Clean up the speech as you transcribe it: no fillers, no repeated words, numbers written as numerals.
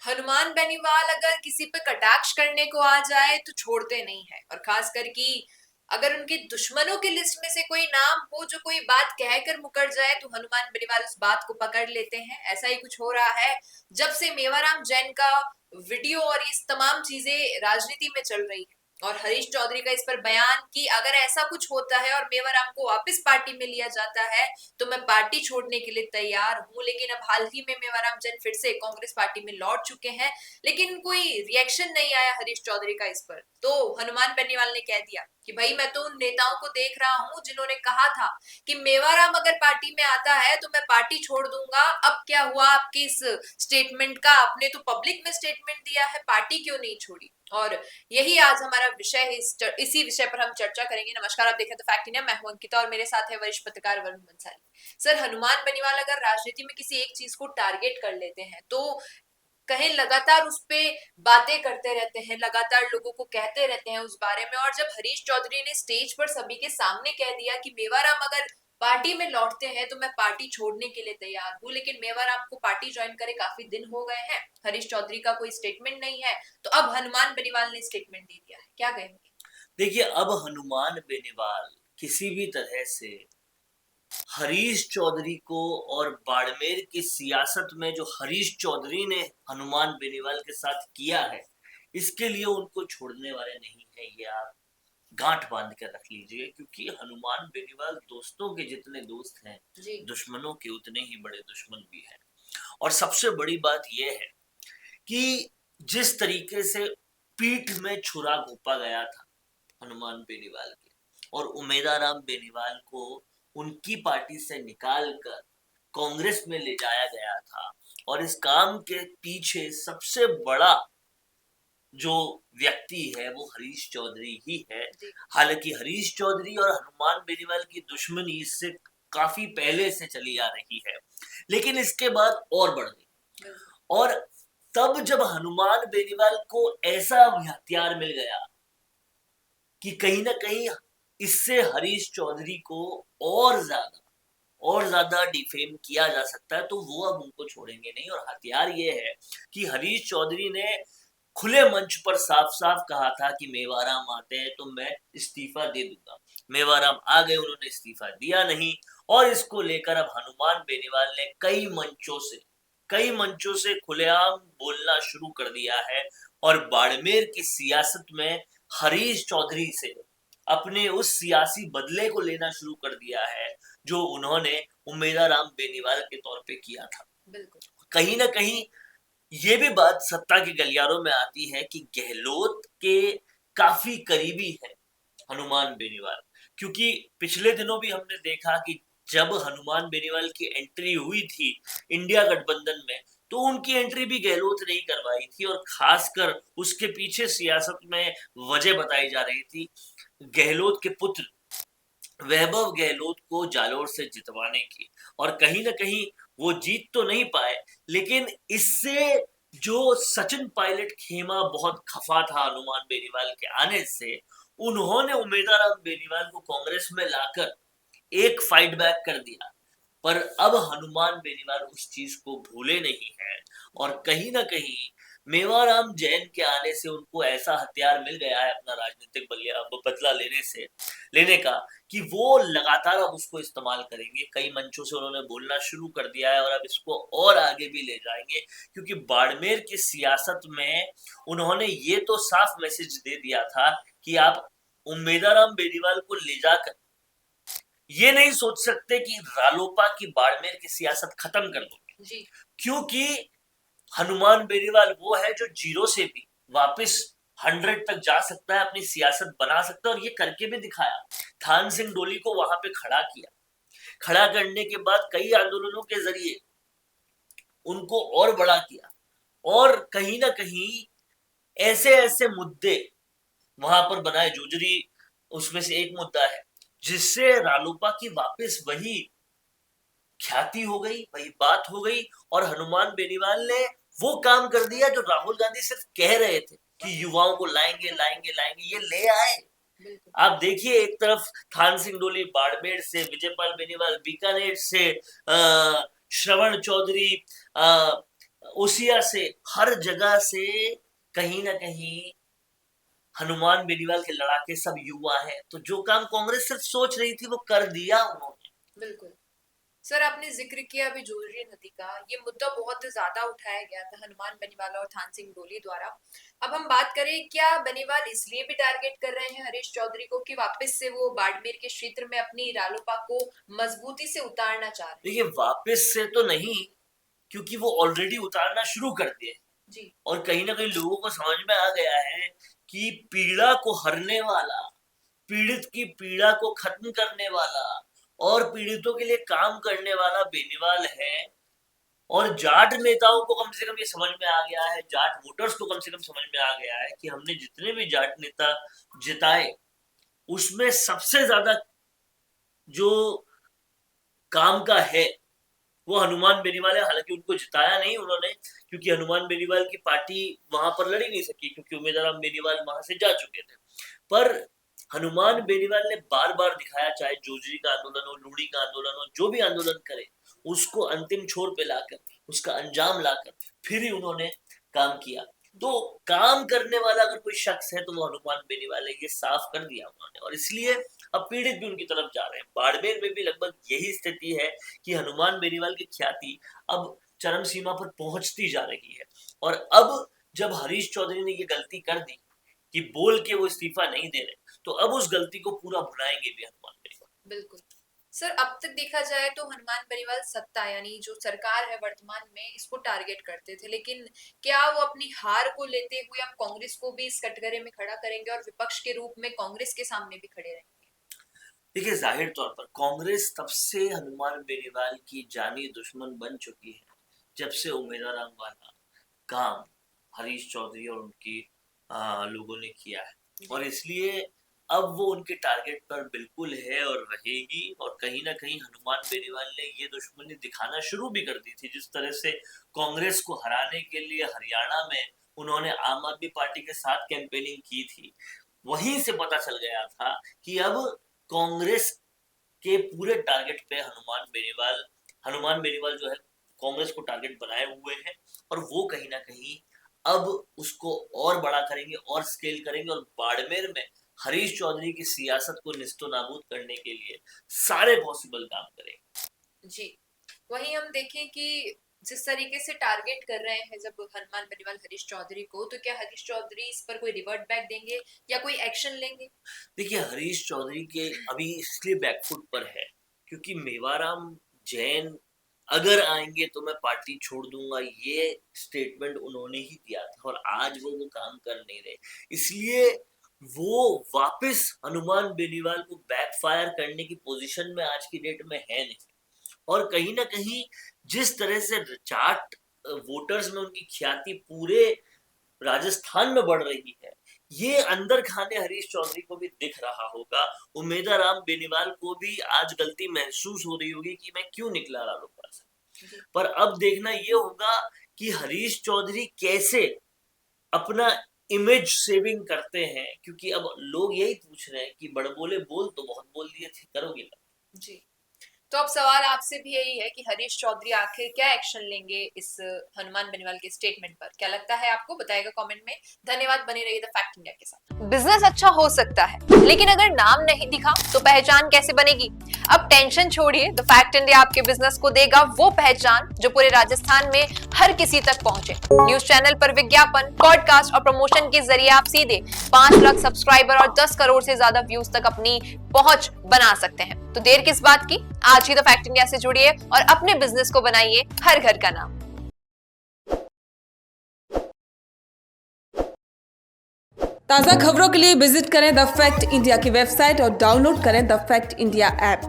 हनुमान बेनीवाल अगर किसी पे कटाक्ष करने को आ जाए तो छोड़ते नहीं है, और खासकर कि अगर उनके दुश्मनों की लिस्ट में से कोई नाम हो जो कोई बात कहकर मुकर जाए तो हनुमान बेनीवाल उस बात को पकड़ लेते हैं। ऐसा ही कुछ हो रहा है जब से मेवाराम जैन का वीडियो और ये तमाम चीजें राजनीति में चल रही है, और हरीश चौधरी का इस पर बयान कि अगर ऐसा कुछ होता है और मेवाराम को वापस पार्टी में लिया जाता है तो मैं पार्टी छोड़ने के लिए तैयार हूं। लेकिन अब हाल ही में मेवाराम जैन फिर से कांग्रेस पार्टी में लौट चुके हैं, लेकिन कोई रिएक्शन नहीं आया हरीश चौधरी का इस पर। तो हनुमान बेनीवाल ने कह दिया कि भाई मैं तो उन नेताओं को देख रहा हूं जिन्होंने कहा था कि मेवाराम अगर पार्टी में आता है तो मैं पार्टी छोड़ दूंगा। अब क्या हुआ आपके इस स्टेटमेंट का? आपने तो पब्लिक में स्टेटमेंट दिया है, पार्टी क्यों नहीं छोड़ी? और यही आज हमारा विषय है। इसी विषय पर हम चर्चा करेंगे। नमस्कार, आप देख रहे हैं द फैक्ट इंडिया। मैं हूं अंकिता और मेरे साथ है वरिष्ठ पत्रकार वरुण बंसाली। सर, हनुमान बेनीवाल अगर राजनीति में किसी एक चीज को टारगेट कर लेते हैं तो कहीं लगातार उस पे बातें करते रहते हैं, लगातार लोगों को कहते रहते हैं उस बारे में। और जब हरीश चौधरी ने स्टेज पर सभी के सामने कह दिया कि मेवाराम अगर पार्टी में लौटते हैं तो मैं पार्टी छोड़ने के लिए तैयार हूँ, लेकिन मेवाराम को पार्टी ज्वाइन करे काफी दिन हो गए हैं, हरीश चौधरी का कोई स्टेटमेंट नहीं है, तो अब हनुमान बेनीवाल ने स्टेटमेंट दे दिया है। क्या कहेंगे? देखिए, अब हनुमान बेनीवाल किसी भी तरह से हरीश चौधरी को और बाड़मेर की सियासत में जो हरीश चौधरी ने हनुमान बेनीवाल के साथ किया है, इसके लिए उनको छोड़ने वाले नहीं है। ये आप गांठ बांध कर रख लीजिए, क्योंकि हनुमान बेनीवाल दोस्तों के जितने दोस्त हैं, जी। दुश्मनों के उतने ही बड़े दुश्मन भी हैं। और सबसे बड़ी बात यह है कि जिस तरीके से पीठ में छुरा घोंपा गया था हनुमान बेनीवाल के, और उमेदाराम बेनीवाल को उनकी पार्टी से निकाल कर कांग्रेस में ले जाया गया था, और इस काम के पीछे सबसे बड़ा जो व्यक्ति है वो हरीश चौधरी ही है। हालांकि हरीश चौधरी और हनुमान बेनीवाल की दुश्मनी इससे काफी पहले से चली आ रही है, लेकिन इसके बाद और बढ़ गई। और तब जब हनुमान बेनीवाल को ऐसा हथियार मिल गया कि कहीं ना कहीं इससे हरीश चौधरी को और ज्यादा डिफेम किया जा सकता है, तो वो अब उनको छोड़ेंगे नहीं। और हथियार ये है कि हरीश चौधरी ने खुले मंच पर साफ साफ कहा था कि मेवाराम आते हैं तो मैं इस्तीफा दे दूंगा। मेवाराम आ गए, उन्होंने इस्तीफा दिया नहीं, और इसको लेकर अब हनुमान बेनीवाल ने कई मंचों से खुलेआम बोलना शुरू कर दिया है, और बाड़मेर की सियासत में हरीश चौधरी से अपने उस सियासी बदले को लेना शुरू कर दिया है जो उन्होंने उमेदाराम बेनीवाल के तौर पे किया था। बिल्कुल। कहीं ना कहीं ये भी बात सत्ता के गलियारों में आती है कि गहलोत के काफी करीबी है हनुमान बेनीवाल, क्योंकि पिछले दिनों भी हमने देखा कि जब हनुमान बेनीवाल की एंट्री हुई थी इंडिया गठबंधन में, तो उनकी एंट्री भी गहलोत ने ही करवाई थी, और खासकर उसके पीछे सियासत में वजह बताई जा रही थी गहलोत के पुत्र वैभव गहलोत को जालोर से जितवाने की। और कहीं ना कहीं वो जीत तो नहीं पाए, लेकिन इससे जो सचिन पायलट खेमा बहुत खफा था हनुमान बेनीवाल के आने से, उन्होंने उमेदाराम बेनीवाल को कांग्रेस में लाकर एक फाइट बैक कर दिया। पर अब हनुमान बेनीवाल उस चीज को भूले नहीं है, और कहीं ना कहीं मेवाराम जैन के आने से उनको ऐसा हथियार मिल गया है अपना राजनीतिक बदला लेने का, कि वो लगातार अब उसको इस्तेमाल करेंगे। कई मंचों से उन्होंने बोलना शुरू कर दिया है, और अब इसको और आगे भी ले जाएंगे, क्योंकि बाड़मेर की सियासत में उन्होंने ये तो साफ मैसेज दे दिया था कि आप उम्मेदाराम बेनीवाल को ले जाकर ये नहीं सोच सकते कि रालोपा की बाड़मेर की सियासत खत्म कर दोगे, क्योंकि हनुमान बेनीवाल वो है जो जीरो से भी वापस 100 तक जा सकता है, अपनी सियासत बना सकता है, और ये करके भी दिखाया। थान सिंह डोली को वहां पे खड़ा किया, खड़ा करने के बाद कई आंदोलनों के जरिए उनको और बड़ा किया, और कहीं ना कहीं ऐसे ऐसे मुद्दे वहां पर बनाए, जोजरी उसमें से एक मुद्दा है, जिससे रालोपा की वापस वही ख्याति हो गई, वही बात हो गई, और हनुमान बेनीवाल ने वो काम कर दिया जो राहुल गांधी सिर्फ कह रहे थे कि युवाओं को लाएंगे लाएंगे लाएंगे, ये ले आए। आप देखिए, एक तरफ थान सिंह डोली बाड़मेर से, विजयपाल बेनीवाल बीकानेर से, श्रवण चौधरी ओसिया से, हर जगह से कहीं ना कहीं हनुमान बेनीवाल के लड़ाके सब युवा हैं। तो जो काम कांग्रेस सिर्फ सोच रही थी वो कर दिया उन्होंने। बिल्कुल। सर, आपने जिक्र किया अभी जोजरी नदी का, ये मुद्दा बहुत ज्यादा उठाया गया था हनुमान बेनीवाल और थान सिंह डोली द्वारा। अब हम बात करें, क्या बेनीवाल इसलिए भी टारगेट कर रहे हैं हरीश चौधरी को कि वापस से वो बाड़मेर के क्षेत्र में अपनी रालोपा को मजबूती से उतारना चाह रहे देखिए, वापस से तो नहीं, क्योंकि वो ऑलरेडी उतारना शुरू कर दिए हैं? जी। और कहीं ना कहीं लोगों को समझ में आ गया है कि पीड़ा को हरने वाला, पीड़ित की पीड़ा को खत्म करने वाला और पीड़ितों के लिए काम करने वाला बेनीवाल है। और जाट नेताओं को कम से कम ये समझ में आ गया है, जाट वोटर्स को कम से कम समझ में आ गया है कि हमने जितने भी जाट नेता जिताए उसमें सबसे ज्यादा जो काम का है वो हनुमान बेनीवाल है। हालांकि उनको जिताया नहीं उन्होंने, क्योंकि हनुमान बेनीवाल की पार्टी वहां पर लड़ ही नहीं सकी, क्योंकि उम्मीदवार बेनीवाल वहां से जा चुके थे। पर हनुमान बेनीवाल ने बार बार दिखाया, चाहे जोजरी का आंदोलन हो, लूड़ी का आंदोलन हो, जो भी आंदोलन करे उसको अंतिम छोर पे लाकर, उसका अंजाम लाकर फिर ही उन्होंने काम किया। तो काम करने वाला अगर कोई शख्स है तो वो हनुमान बेनीवाल है, ये साफ कर दिया उन्होंने। और इसलिए अब पीड़ित भी उनकी तरफ जा रहे हैं। बाड़मेर में भी लगभग यही स्थिति है कि हनुमान बेनीवाल की ख्याति अब चरम सीमा पर पहुंचती जा रही है। और अब जब हरीश चौधरी ने ये गलती कर दी कि बोल के वो इस्तीफा नहीं दे रहे, तो अब उस गलती को पूरा भुलाएंगे भी हनुमान बेनीवाल। बिल्कुल। सर, अब तक देखा जाए तो हनुमान बेनीवाल सत्ता यानी जो सरकार है वर्तमान में, इसको टारगेट करते थे, लेकिन क्या वो अपनी हार को लेते हुए अब कांग्रेस को भी इस कटघरे में खड़ा करेंगे और विपक्ष के रूप में कांग्रेस के सामने भी खड़े रहेंगे? देखिए, जाहिर तौर पर कांग्रेस तब से हनुमान बेनीवाल की जानी दुश्मन बन चुकी है जब से उम्मीदवार वाला काम हरीश चौधरी और उनकी लोगों ने किया है। और इसलिए अब वो उनके टारगेट पर बिल्कुल है और रहेगी। और कहीं ना कहीं हनुमान बेनीवाल ने ये दुश्मनी दिखाना शुरू भी कर दी थी। जिस तरह से कांग्रेस को हराने के लिए हरियाणा में उन्होंने आम आदमी पार्टी के साथ कैंपेनिंग की थी, वहीं से पता चल गया था कि अब कांग्रेस के पूरे टारगेट पे हनुमान बेनीवाल जो है कांग्रेस को टारगेट बनाए हुए हैं। और वो कहीं ना कहीं अब उसको और बड़ा करेंगे और स्केल करेंगे और बाड़मेर में हरीश चौधरी की सियासत को निस्तो नाबूद करने के लिए सारे पॉसिबल काम करेंगे। जी। वहीं हम देखें कि जिस तरीके से टारगेट कर रहे हैं जब हनुमान बेनीवाल हरीश चौधरी को, तो क्या हरीश चौधरी इस पर कोई रिवर्ट बैक देंगे या कोई एक्शन लेंगे? देखिए, हरीश चौधरी के अभी इसलिए बैकफुट पर है क्योंकि मेवाराम जैन अगर आएंगे तो मैं पार्टी छोड़ दूंगा, ये स्टेटमेंट उन्होंने ही दिया था। और आज वो काम कर नहीं रहे, इसलिए वो वापस हनुमान बेनीवाल को बैकफायर करने की पोजीशन में आज की डेट में है नहीं। और कहीं ना कहीं जिस तरह से जाट वोटर्स में उनकी ख्याति पूरे राजस्थान में बढ़ रही है, ये अंदर खाने हरीश चौधरी को भी दिख रहा होगा। उम्मीदवार राम बेनीवाल को भी आज गलती महसूस हो रही होगी कि मैं क्यों निकला रालोपा से। पर अब देखना ये होगा कि हरीश चौधरी कैसे अपना इमेज सेविंग करते हैं, क्योंकि अब लोग यही पूछ रहे हैं कि बड़बोले बोल तो बहुत बोल दिए थे, करोगे ना? जी। तो अब सवाल आपसे भी यही है कि हरीश चौधरी आखिर क्या एक्शन लेंगे इस हनुमान बेनीवाल के स्टेटमेंट पर? क्या लगता है आपको? बताइएगा कमेंट में। धन्यवाद, बने रहिए द फैक्ट इंडिया के साथ। बिजनेस अच्छा हो सकता है, लेकिन अगर नाम नहीं दिखा तो पहचान कैसे बनेगी? अब टेंशन छोड़िए, द फैक्ट इंडिया आपके बिजनेस को देगा वो पहचान जो पूरे राजस्थान में हर किसी तक पहुंचे। न्यूज चैनल पर विज्ञापन, पॉडकास्ट और प्रमोशन के जरिए आप सीधे 5 लाख सब्सक्राइबर और 10 करोड़ से ज्यादा व्यूज तक अपनी पहुंच बना सकते हैं। तो देर किस बात की, आज ही द फैक्ट इंडिया से जुड़िए और अपने बिजनेस को बनाइए हर घर का नाम। ताज़ा खबरों के लिए विजिट करें द फैक्ट इंडिया की वेबसाइट और डाउनलोड करें द फैक्ट इंडिया ऐप।